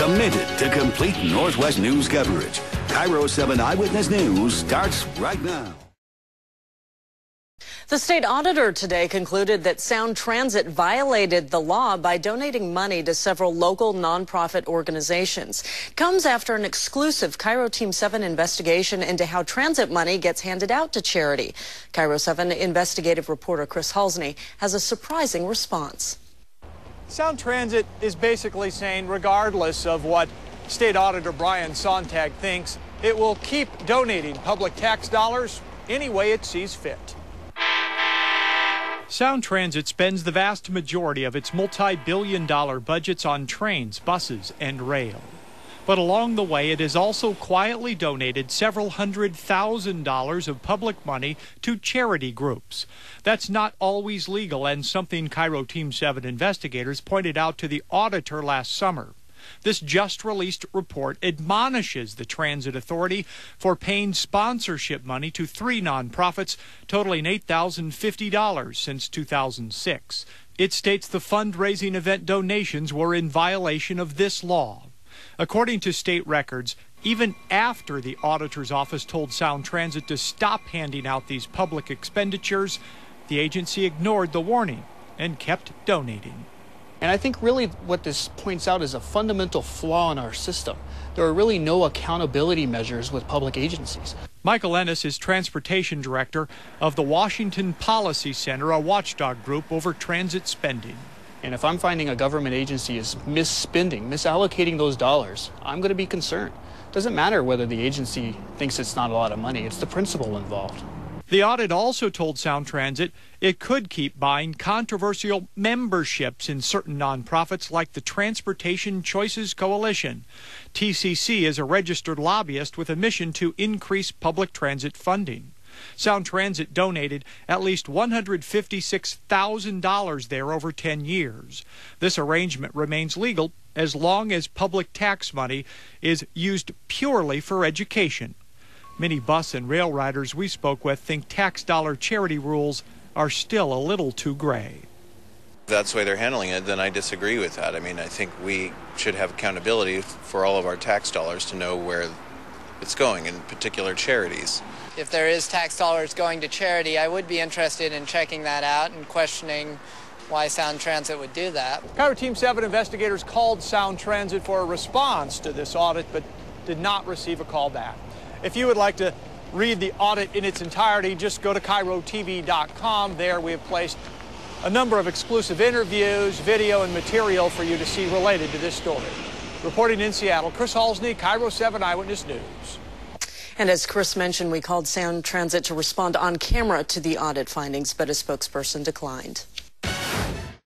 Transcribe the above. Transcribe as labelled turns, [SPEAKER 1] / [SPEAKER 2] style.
[SPEAKER 1] committed to complete Northwest news coverage. Cairo 7 Eyewitness News starts right now.
[SPEAKER 2] The state auditor today concluded that Sound Transit violated the law by donating money to several local nonprofit organizations. It comes after an exclusive Cairo Team 7 investigation into how transit money gets handed out to charity. Cairo 7 investigative reporter Chris Halsney has a surprising response.
[SPEAKER 3] Sound Transit is basically saying, regardless of what State Auditor Brian Sontag thinks, it will keep donating public tax dollars any way it sees fit. Sound Transit spends the vast majority of its multi-billion-dollar budgets on trains, buses, and rail. But along the way, it has also quietly donated several $100,000 of public money to charity groups. That's not always legal, and something Cairo Team 7 investigators pointed out to the auditor last summer. This just-released report admonishes the Transit Authority for paying sponsorship money to 3 nonprofits, totaling $8,050 since 2006. It states the fundraising event donations were in violation of this law. According to state records, even after the auditor's office told Sound Transit to stop handing out these public expenditures, the agency ignored the warning and kept donating.
[SPEAKER 4] And I think really what this points out is a fundamental flaw in our system. There are really no accountability measures with public agencies.
[SPEAKER 3] Michael Ennis is transportation director of the Washington Policy Center, a watchdog group over transit spending.
[SPEAKER 4] And if I'm finding a government agency is misspending, misallocating those dollars, I'm going to be concerned. It doesn't matter whether the agency thinks it's not a lot of money, it's the principle involved.
[SPEAKER 3] The audit also told Sound Transit it could keep buying controversial memberships in certain nonprofits like the Transportation Choices Coalition. TCC is a registered lobbyist with a mission to increase public transit funding. Sound Transit donated at least $156,000 there over 10 years. This arrangement remains legal as long as public tax money is used purely for education. Many bus and rail riders we spoke with think tax dollar charity rules are still a little too gray.
[SPEAKER 5] If that's the way they're handling it, then I disagree with that. I mean, I think we should have accountability for all of our tax dollars to know where it's going, in particular charities.
[SPEAKER 6] If there is tax dollars going to charity, I would be interested in checking that out and questioning why Sound Transit would do that.
[SPEAKER 3] Cairo Team 7 investigators called Sound Transit for a response to this audit, but did not receive a call back. If you would like to read the audit in its entirety, just go to CairoTV.com. There we have placed a number of exclusive interviews, video, and material for you to see related to this story. Reporting in Seattle, Chris Halsney, Cairo 7 Eyewitness News.
[SPEAKER 2] And as Chris mentioned, we called Sound Transit to respond on camera to the audit findings, but a spokesperson declined.